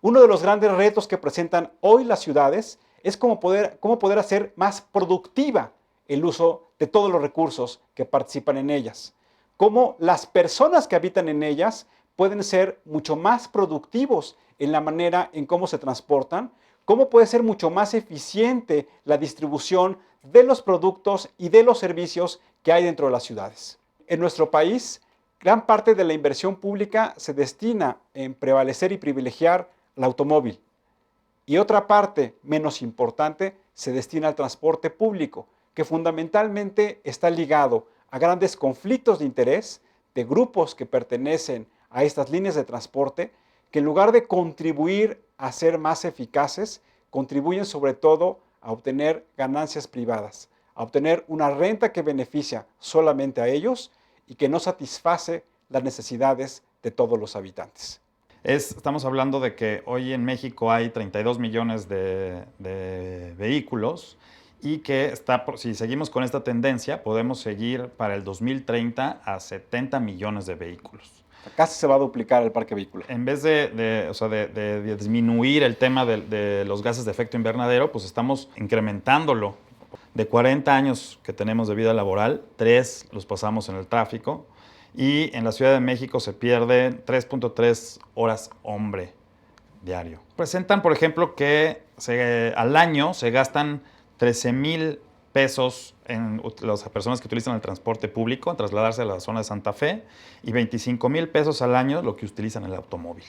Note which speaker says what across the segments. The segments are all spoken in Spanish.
Speaker 1: Uno de los grandes retos que presentan hoy las ciudades es cómo poder hacer más productiva el uso de todos los recursos que participan en ellas. Cómo las personas que habitan en ellas pueden ser mucho más productivos en la manera en cómo se transportan, cómo puede ser mucho más eficiente la distribución de los productos y de los servicios que hay dentro de las ciudades. En nuestro país, gran parte de la inversión pública se destina en prevalecer y privilegiar el automóvil. Y otra parte, menos importante, se destina al transporte público, que fundamentalmente está ligado a grandes conflictos de interés de grupos que pertenecen a estas líneas de transporte, que en lugar de contribuir a ser más eficaces, contribuyen sobre todo a obtener ganancias privadas, a obtener una renta que beneficia solamente a ellos y que no satisface las necesidades de todos los habitantes.
Speaker 2: Estamos hablando de que hoy en México hay 32 millones de vehículos y que si seguimos con esta tendencia, podemos seguir para el 2030 a 70 millones de vehículos.
Speaker 1: Casi se va a duplicar el parque vehicular.
Speaker 2: En vez de disminuir el tema de los gases de efecto invernadero, pues estamos incrementándolo. De 40 años que tenemos de vida laboral, 3 los pasamos en el tráfico. Y en la Ciudad de México se pierden 3.3 horas hombre diario. Presentan, por ejemplo, que al año se gastan 13,000 pesos en las personas que utilizan el transporte público, en trasladarse a la zona de Santa Fe, y 25,000 pesos al año lo que utilizan el automóvil.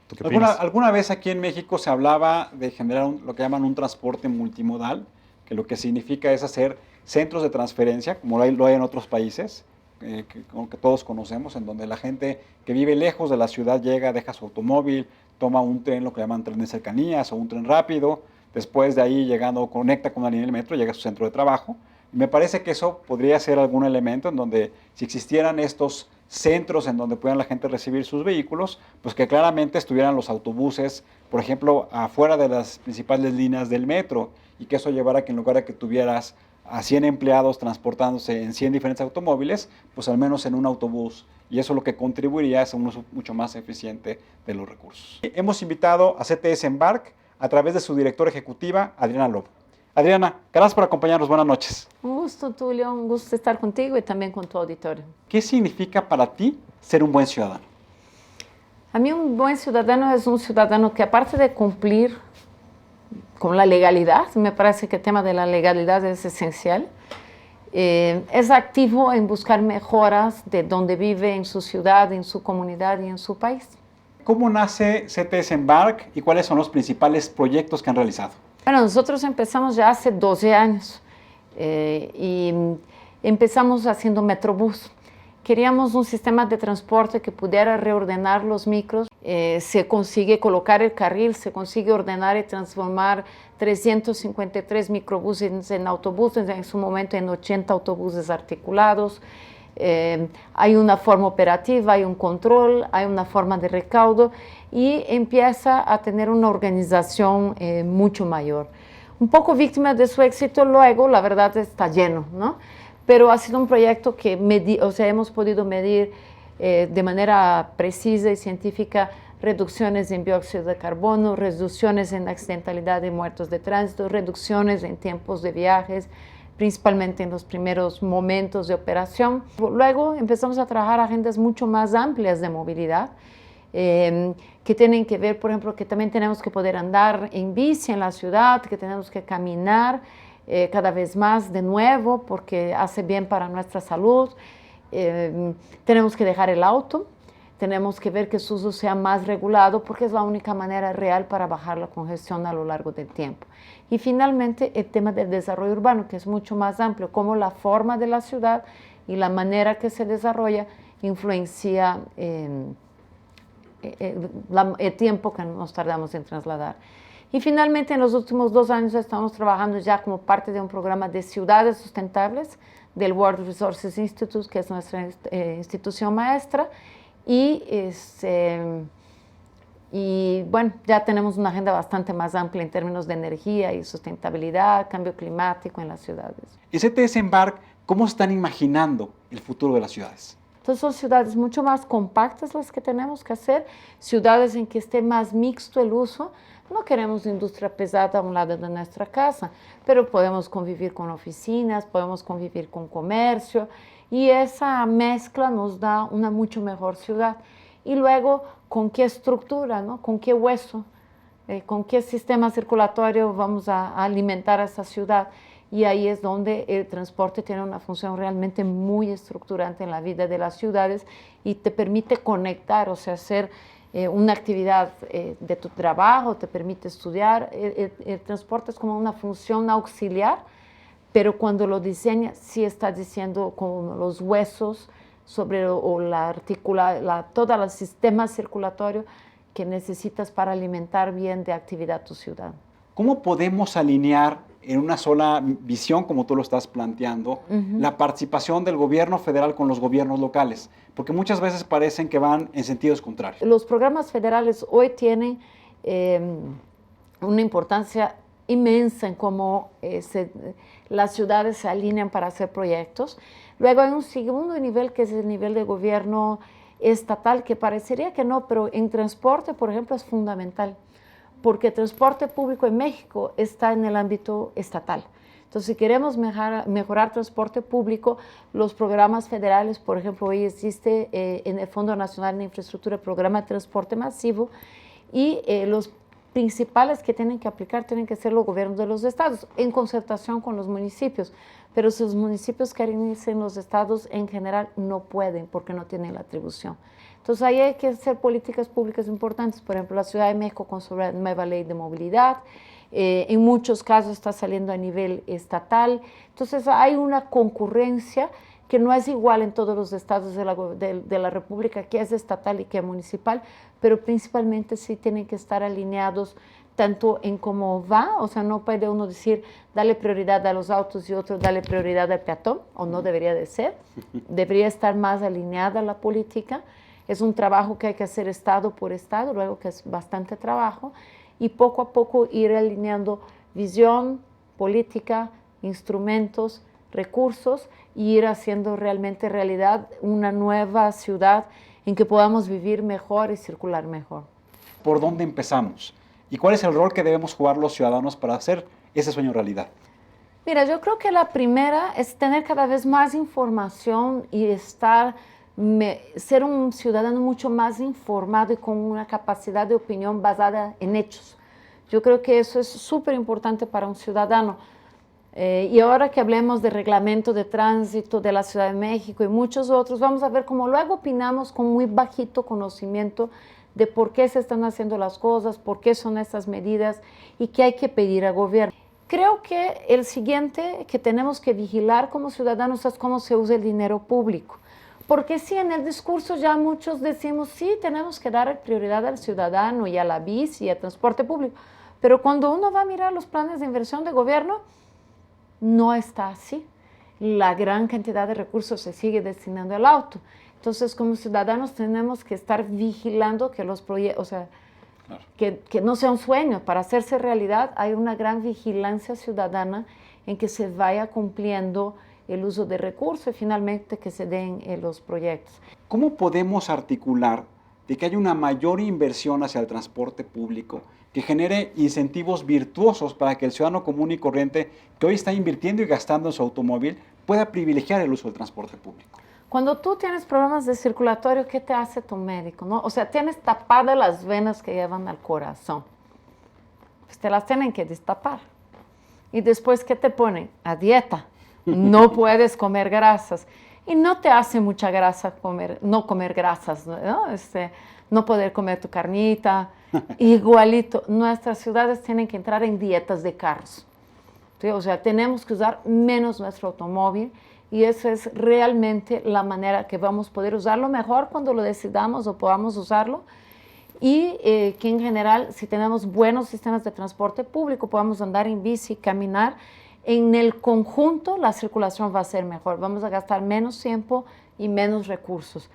Speaker 1: ¿Tú qué opinas? ¿Alguna vez aquí en México se hablaba de generar lo que llaman un transporte multimodal, que lo que significa es hacer centros de transferencia, como lo hay en otros países, que todos conocemos, en donde la gente que vive lejos de la ciudad llega, deja su automóvil, toma un tren, lo que llaman tren de cercanías o un tren rápido, después de ahí llegando, conecta con la línea del metro, llega a su centro de trabajo. Y me parece que eso podría ser algún elemento en donde si existieran estos centros en donde puedan la gente recibir sus vehículos, pues que claramente estuvieran los autobuses, por ejemplo, afuera de las principales líneas del metro, y que eso llevara a que en lugar de que tuvieras a 100 empleados transportándose en 100 diferentes automóviles, pues al menos en un autobús. Y eso lo que contribuiría es a un uso mucho más eficiente de los recursos. Hemos invitado a CTS Embark a través de su directora ejecutiva, Adriana Lobo. Adriana, gracias por acompañarnos. Buenas noches.
Speaker 3: Un gusto, Tulio. Un gusto estar contigo y también con tu auditorio.
Speaker 1: ¿Qué significa para ti ser un buen ciudadano?
Speaker 3: A mí un buen ciudadano es un ciudadano que, aparte de cumplir con la legalidad, me parece que el tema de la legalidad es esencial, es activo en buscar mejoras de donde vive, en su ciudad, en su comunidad y en su país.
Speaker 1: ¿Cómo nace CTS Embark y cuáles son los principales proyectos que han realizado?
Speaker 3: Bueno, nosotros empezamos ya hace 12 años y empezamos haciendo Metrobús. Queríamos un sistema de transporte que pudiera reordenar los micros. Se consigue colocar el carril, se consigue ordenar y transformar 353 microbuses en autobuses, en su momento en 80 autobuses articulados. Hay una forma operativa, hay un control, hay una forma de recaudo y empieza a tener una organización mucho mayor. Un poco víctima de su éxito luego, la verdad está lleno, ¿no? Pero ha sido un proyecto que hemos podido medir de manera precisa y científica reducciones en dióxido de carbono, reducciones en accidentalidad y muertos de tránsito, reducciones en tiempos de viajes, principalmente en los primeros momentos de operación. Luego empezamos a trabajar agendas mucho más amplias de movilidad, que tienen que ver, por ejemplo, que también tenemos que poder andar en bici en la ciudad, que tenemos que caminar cada vez más de nuevo porque hace bien para nuestra salud. Tenemos que dejar el auto, tenemos que ver que su uso sea más regulado porque es la única manera real para bajar la congestión a lo largo del tiempo. Y finalmente el tema del desarrollo urbano, que es mucho más amplio, cómo la forma de la ciudad y la manera que se desarrolla influencia el tiempo que nos tardamos en trasladar. Y finalmente, en los últimos 2 años estamos trabajando ya como parte de un programa de ciudades sustentables del World Resources Institute, que es nuestra institución maestra, y bueno, ya tenemos una agenda bastante más amplia en términos de energía y sustentabilidad, cambio climático en las ciudades.
Speaker 1: En CTS Embark, ¿cómo están imaginando el futuro de las ciudades?
Speaker 3: Entonces son ciudades mucho más compactas las que tenemos que hacer, ciudades en que esté más mixto el uso. No queremos industria pesada a un lado de nuestra casa, pero podemos convivir con oficinas, podemos convivir con comercio, y esa mezcla nos da una mucho mejor ciudad. Y luego, ¿con qué estructura, no? ¿Con qué hueso? ¿Con qué sistema circulatorio vamos a alimentar a esa ciudad? Y ahí es donde el transporte tiene una función realmente muy estructurante en la vida de las ciudades y te permite conectar, o sea, hacer una actividad de tu trabajo, te permite estudiar. El transporte es como una función auxiliar, pero cuando lo diseña sí está diciendo con los huesos sobre o la todo el sistema circulatorio que necesitas para alimentar bien de actividad tu ciudad.
Speaker 1: ¿Cómo podemos alinear en una sola visión, como tú lo estás planteando, la participación del gobierno federal con los gobiernos locales? Porque muchas veces parecen que van en sentidos contrarios.
Speaker 3: Los programas federales hoy tienen una importancia inmensa en cómo las ciudades se alinean para hacer proyectos. Luego hay un segundo nivel que es el nivel de gobierno estatal, que parecería que no, pero en transporte, por ejemplo, es fundamental, porque el transporte público en México está en el ámbito estatal. Entonces, si queremos mejorar transporte público, los programas federales, por ejemplo, hoy existe en el Fondo Nacional de Infraestructura el Programa de Transporte Masivo, y los principales que tienen que aplicar tienen que ser los gobiernos de los estados, en concertación con los municipios. Pero si los municipios quieren irse en los estados, en general no pueden porque no tienen la atribución. Entonces ahí hay que hacer políticas públicas importantes. Por ejemplo, la Ciudad de México con su nueva ley de movilidad, en muchos casos está saliendo a nivel estatal. Entonces hay una concurrencia que no es igual en todos los estados de la República, que es estatal y que es municipal, pero principalmente sí tienen que estar alineados tanto en cómo va, o sea, no puede uno decir, dale prioridad a los autos y otro, dale prioridad al peatón, o no debería de ser. Debería estar más alineada la política. Es un trabajo que hay que hacer estado por estado, luego que es bastante trabajo, y poco a poco ir alineando visión, política, instrumentos, recursos, y ir haciendo realmente realidad una nueva ciudad en que podamos vivir mejor y circular mejor.
Speaker 1: ¿Por dónde empezamos? ¿Y cuál es el rol que debemos jugar los ciudadanos para hacer ese sueño realidad?
Speaker 3: Mira, yo creo que la primera es tener cada vez más información y ser un ciudadano mucho más informado y con una capacidad de opinión basada en hechos. Yo creo que eso es súper importante para un ciudadano. Y ahora que hablemos de reglamento de tránsito de la Ciudad de México y muchos otros, vamos a ver cómo luego opinamos con muy bajito conocimiento de por qué se están haciendo las cosas, por qué son estas medidas y qué hay que pedir al gobierno. Creo que el siguiente que tenemos que vigilar como ciudadanos es cómo se usa el dinero público. Porque sí, en el discurso ya muchos decimos, sí, tenemos que dar prioridad al ciudadano y a la bici y al transporte público. Pero cuando uno va a mirar los planes de inversión de gobierno, no está así. La gran cantidad de recursos se sigue destinando al auto. Entonces, como ciudadanos tenemos que estar vigilando que los proyectos, o sea, claro, que no sea un sueño. Para hacerse realidad hay una gran vigilancia ciudadana en que se vaya cumpliendo el uso de recursos y finalmente que se den los proyectos.
Speaker 1: ¿Cómo podemos articular de que haya una mayor inversión hacia el transporte público que genere incentivos virtuosos para que el ciudadano común y corriente que hoy está invirtiendo y gastando en su automóvil pueda privilegiar el uso del transporte público?
Speaker 3: Cuando tú tienes problemas de circulatorio, ¿qué te hace tu médico, no? O sea, tienes tapadas las venas que llevan al corazón. Pues te las tienen que destapar. Y después, ¿qué te ponen? A dieta. No puedes comer grasas. Y no te hace mucha grasa no comer grasas, ¿no? No poder comer tu carnita. Igualito, nuestras ciudades tienen que entrar en dietas de carros. ¿Sí? O sea, tenemos que usar menos nuestro automóvil y esa es realmente la manera que vamos a poder usarlo mejor cuando lo decidamos o podamos usarlo. Y que en general, si tenemos buenos sistemas de transporte público, podamos andar en bici, caminar, en el conjunto la circulación va a ser mejor. Vamos a gastar menos tiempo y menos recursos.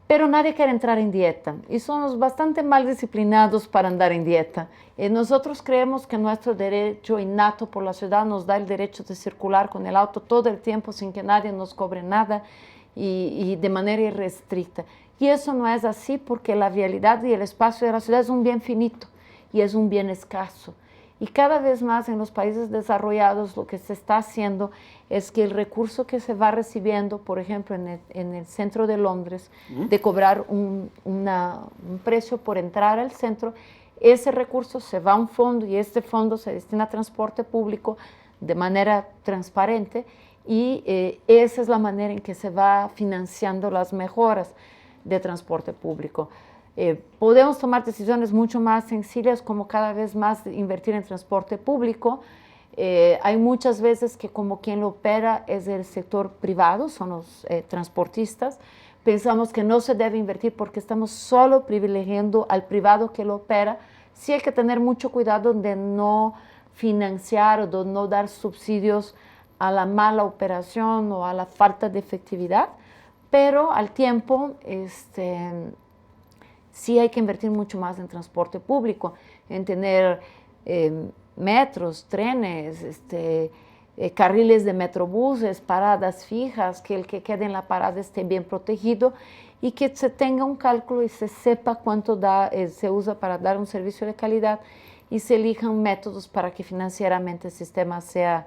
Speaker 3: Pero nadie quiere entrar en dieta y somos bastante mal disciplinados para andar en dieta. Nosotros creemos que nuestro derecho innato por la ciudad nos da el derecho de circular con el auto todo el tiempo sin que nadie nos cobre nada y de manera irrestricta. Y eso no es así porque la vialidad y el espacio de la ciudad es un bien finito y es un bien escaso. Y cada vez más en los países desarrollados lo que se está haciendo es que el recurso que se va recibiendo, por ejemplo, en el centro de Londres, de cobrar un precio por entrar al centro, ese recurso se va a un fondo y este fondo se destina a transporte público de manera transparente y esa es la manera en que se va financiando las mejoras de transporte público. Podemos tomar decisiones mucho más sencillas como cada vez más invertir en transporte público. Hay muchas veces que como quien lo opera es el sector privado, son los transportistas. Pensamos que no se debe invertir porque estamos solo privilegiando al privado que lo opera. Sí hay que tener mucho cuidado de no financiar o de no dar subsidios a la mala operación o a la falta de efectividad, pero al tiempo sí hay que invertir mucho más en transporte público, en tener metros, trenes, carriles de metrobuses, paradas fijas, que el que quede en la parada esté bien protegido y que se tenga un cálculo y se sepa cuánto se usa para dar un servicio de calidad y se elijan métodos para que financieramente el sistema sea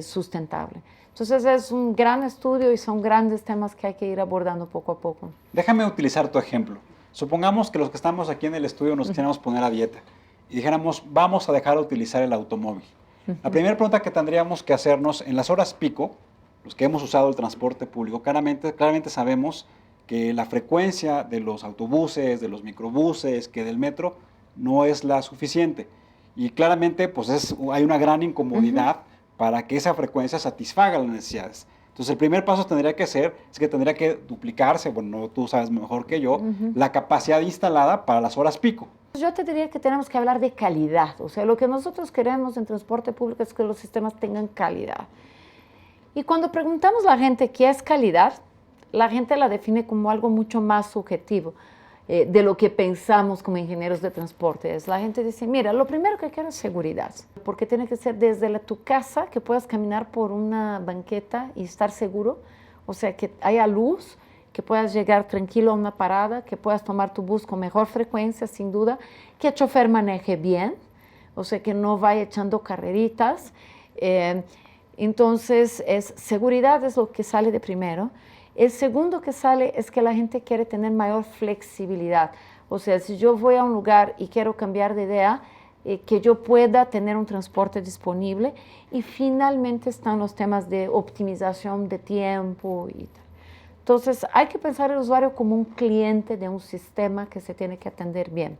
Speaker 3: sustentable. Entonces es un gran estudio y son grandes temas que hay que ir abordando poco a poco.
Speaker 1: Déjame utilizar tu ejemplo. Supongamos que los que estamos aquí en el estudio nos quisiéramos poner a dieta y dijéramos, vamos a dejar de utilizar el automóvil. La primera pregunta que tendríamos que hacernos en las horas pico, los que hemos usado el transporte público, claramente sabemos que la frecuencia de los autobuses, de los microbuses, que del metro, no es la suficiente. Y claramente pues hay una gran incomodidad para que esa frecuencia satisfaga las necesidades. Entonces, el primer paso tendría que duplicarse, bueno, tú sabes mejor que yo, la capacidad instalada para las horas pico.
Speaker 3: Yo te diría que tenemos que hablar de calidad. O sea, lo que nosotros queremos en transporte público es que los sistemas tengan calidad. Y cuando preguntamos a la gente qué es calidad, la gente la define como algo mucho más subjetivo de lo que pensamos como ingenieros de transporte. La gente dice, mira, lo primero que quiero es seguridad, porque tiene que ser desde tu casa, que puedas caminar por una banqueta y estar seguro, o sea, que haya luz, que puedas llegar tranquilo a una parada, que puedas tomar tu bus con mejor frecuencia, sin duda, que el chofer maneje bien, o sea, que no vaya echando carreritas. Entonces, seguridad es lo que sale de primero. El segundo que sale es que la gente quiere tener mayor flexibilidad. O sea, si yo voy a un lugar y quiero cambiar de idea, que yo pueda tener un transporte disponible. Y finalmente están los temas de optimización de tiempo y tal. Entonces, hay que pensar el usuario como un cliente de un sistema que se tiene que atender bien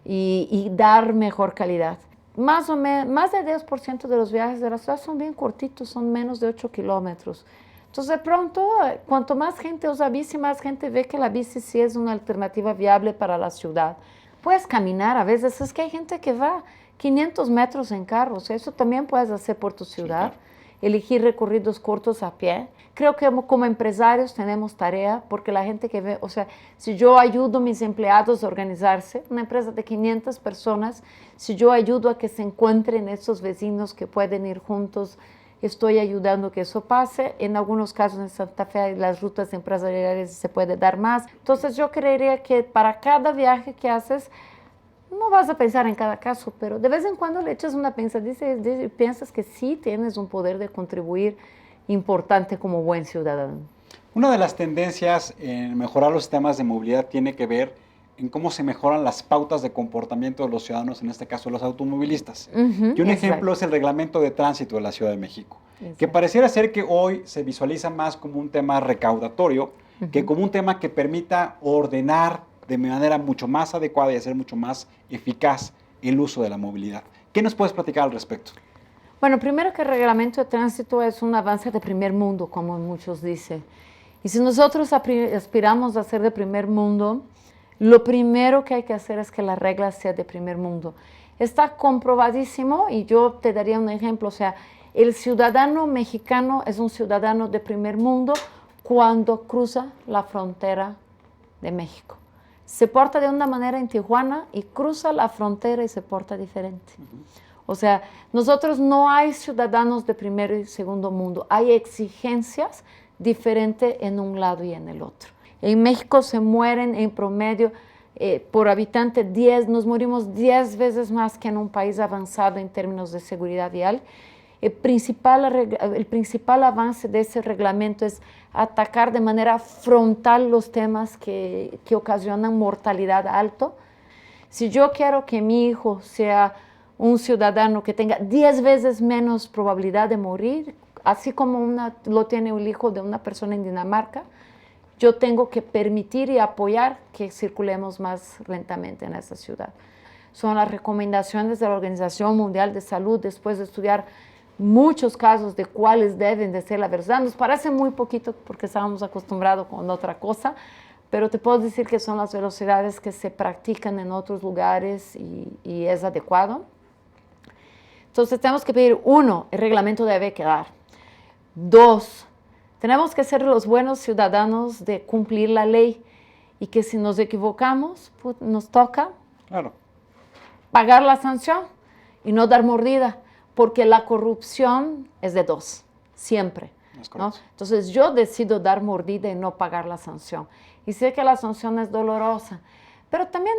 Speaker 3: y dar mejor calidad. Más de 10% de los viajes de la ciudad son bien cortitos, son menos de 8 kilómetros. Entonces, de pronto, cuanto más gente usa bici, más gente ve que la bici sí es una alternativa viable para la ciudad. Puedes caminar a veces, es que hay gente que va 500 metros en carro, o sea, eso también puedes hacer por tu ciudad. Sí, claro. Elegir recorridos cortos a pie. Creo que como empresarios tenemos tarea, porque la gente que ve, o sea, si yo ayudo a mis empleados a organizarse, una empresa de 500 personas, si yo ayudo a que se encuentren esos vecinos que pueden ir juntos, estoy ayudando a que eso pase. En algunos casos en Santa Fe las rutas empresariales se puede dar más. Entonces yo creería que para cada viaje que haces, no vas a pensar en cada caso, pero de vez en cuando le echas una pensadita y piensas que sí tienes un poder de contribuir importante como buen ciudadano.
Speaker 1: Una de las tendencias en mejorar los sistemas de movilidad tiene que ver en cómo se mejoran las pautas de comportamiento de los ciudadanos, en este caso los automovilistas. Y un ejemplo es el reglamento de tránsito de la Ciudad de México, que pareciera ser que hoy se visualiza más como un tema recaudatorio que como un tema que permita ordenar de manera mucho más adecuada y hacer mucho más eficaz el uso de la movilidad. ¿Qué nos puedes platicar al respecto?
Speaker 3: Bueno, primero que el reglamento de tránsito es un avance de primer mundo, como muchos dicen. Y si nosotros aspiramos a ser de primer mundo, lo primero que hay que hacer es que la regla sea de primer mundo. Está comprobadísimo y yo te daría un ejemplo. O sea, el ciudadano mexicano es un ciudadano de primer mundo cuando cruza la frontera de México. Se porta de una manera en Tijuana y cruza la frontera y se porta diferente. O sea, nosotros no hay ciudadanos de primer y segundo mundo. Hay exigencias diferente en un lado y en el otro. En México se mueren en promedio por habitante nos morimos 10 veces más que en un país avanzado en términos de seguridad vial. El principal avance de ese reglamento es atacar de manera frontal los temas que ocasionan mortalidad alto. Si yo quiero que mi hijo sea un ciudadano que tenga 10 veces menos probabilidad de morir, así como lo tiene el hijo de una persona en Dinamarca, yo tengo que permitir y apoyar que circulemos más lentamente en esa ciudad. Son las recomendaciones de la Organización Mundial de Salud después de estudiar muchos casos de cuáles deben de ser la verdad. Nos parece muy poquito porque estábamos acostumbrados con otra cosa, pero te puedo decir que son las velocidades que se practican en otros lugares y es adecuado. Entonces tenemos que pedir, 1, el reglamento debe quedar. 2, tenemos que ser los buenos ciudadanos de cumplir la ley y que si nos equivocamos, pues nos toca pagar la sanción y no dar mordida, porque la corrupción es de 2, siempre. ¿No? Entonces yo decido dar mordida y no pagar la sanción. Y sé que la sanción es dolorosa, pero también,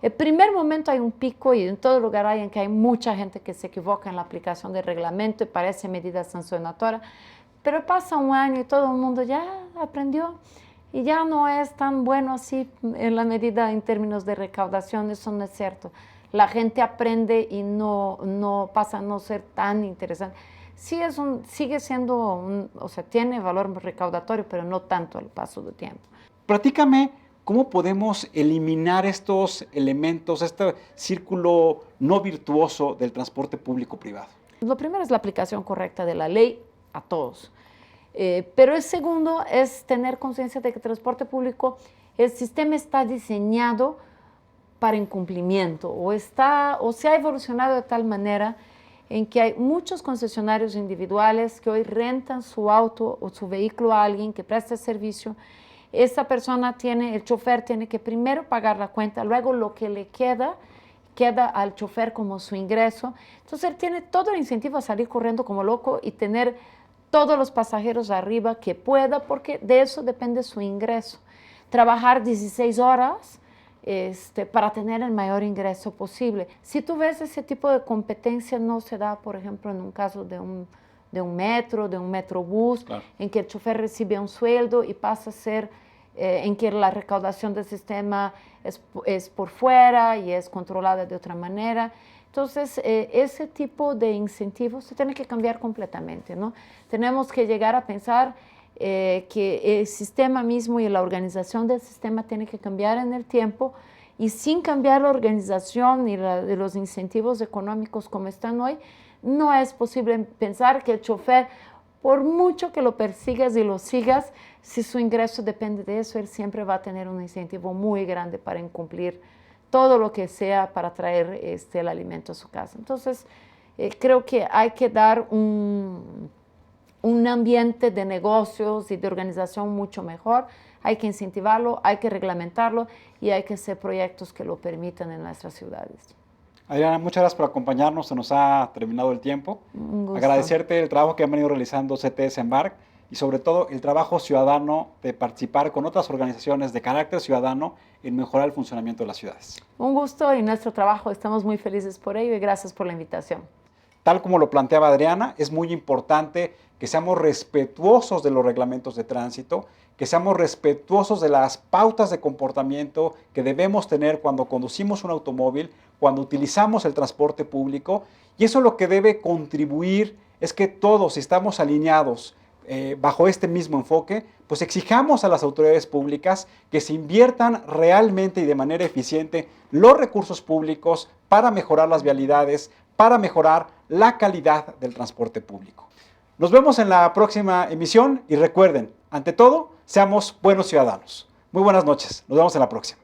Speaker 3: el primer momento hay un pico y en todo lugar hay en que hay mucha gente que se equivoca en la aplicación del reglamento y parece medida sancionatoria, pero pasa un año y todo el mundo ya aprendió y ya no es tan bueno así en la medida en términos de recaudación. Eso no es cierto. La gente aprende y no pasa a no ser tan interesante. Sí sigue siendo, tiene valor recaudatorio, pero no tanto al paso del tiempo.
Speaker 1: Platícame cómo podemos eliminar estos elementos, este círculo no virtuoso del transporte público-privado.
Speaker 3: Lo primero es la aplicación correcta de la ley a todos. Pero el segundo es tener conciencia de que el transporte público, el sistema está diseñado para incumplimiento o se ha evolucionado de tal manera en que hay muchos concesionarios individuales que hoy rentan su auto o su vehículo a alguien que presta servicio. Esa persona el chofer tiene que primero pagar la cuenta, luego lo que le queda al chofer como su ingreso. Entonces él tiene todo el incentivo a salir corriendo como loco y tener todos los pasajeros arriba que pueda, porque de eso depende su ingreso. Trabajar 16 horas para tener el mayor ingreso posible. Si tú ves ese tipo de competencia no se da, por ejemplo, en un caso de un metro, de un metrobús, claro, en que el chofer recibe un sueldo y pasa a ser en que la recaudación del sistema es por fuera y es controlada de otra manera. Entonces, ese tipo de incentivos se tiene que cambiar completamente, ¿no? Tenemos que llegar a pensar que el sistema mismo y la organización del sistema tiene que cambiar en el tiempo, y sin cambiar la organización y de los incentivos económicos como están hoy, no es posible pensar que el chofer, por mucho que lo persigas y lo sigas, si su ingreso depende de eso, él siempre va a tener un incentivo muy grande para incumplir todo lo que sea para traer el alimento a su casa. Entonces, creo que hay que dar un ambiente de negocios y de organización mucho mejor. Hay que incentivarlo, hay que reglamentarlo y hay que hacer proyectos que lo permitan en nuestras ciudades.
Speaker 1: Adriana, muchas gracias por acompañarnos. Se nos ha terminado el tiempo.
Speaker 3: Un gusto.
Speaker 1: Agradecerte el trabajo que han venido realizando CTS Embark y sobre todo el trabajo ciudadano de participar con otras organizaciones de carácter ciudadano en mejorar el funcionamiento de las ciudades.
Speaker 3: Un gusto y nuestro trabajo, estamos muy felices por ello y gracias por la invitación.
Speaker 1: Tal como lo planteaba Adriana, es muy importante que seamos respetuosos de los reglamentos de tránsito, que seamos respetuosos de las pautas de comportamiento que debemos tener cuando conducimos un automóvil, cuando utilizamos el transporte público, y eso lo que debe contribuir es que todos, si estamos alineados bajo este mismo enfoque, pues exijamos a las autoridades públicas que se inviertan realmente y de manera eficiente los recursos públicos para mejorar las vialidades, para mejorar la calidad del transporte público. Nos vemos en la próxima emisión y recuerden, ante todo, seamos buenos ciudadanos. Muy buenas noches, nos vemos en la próxima.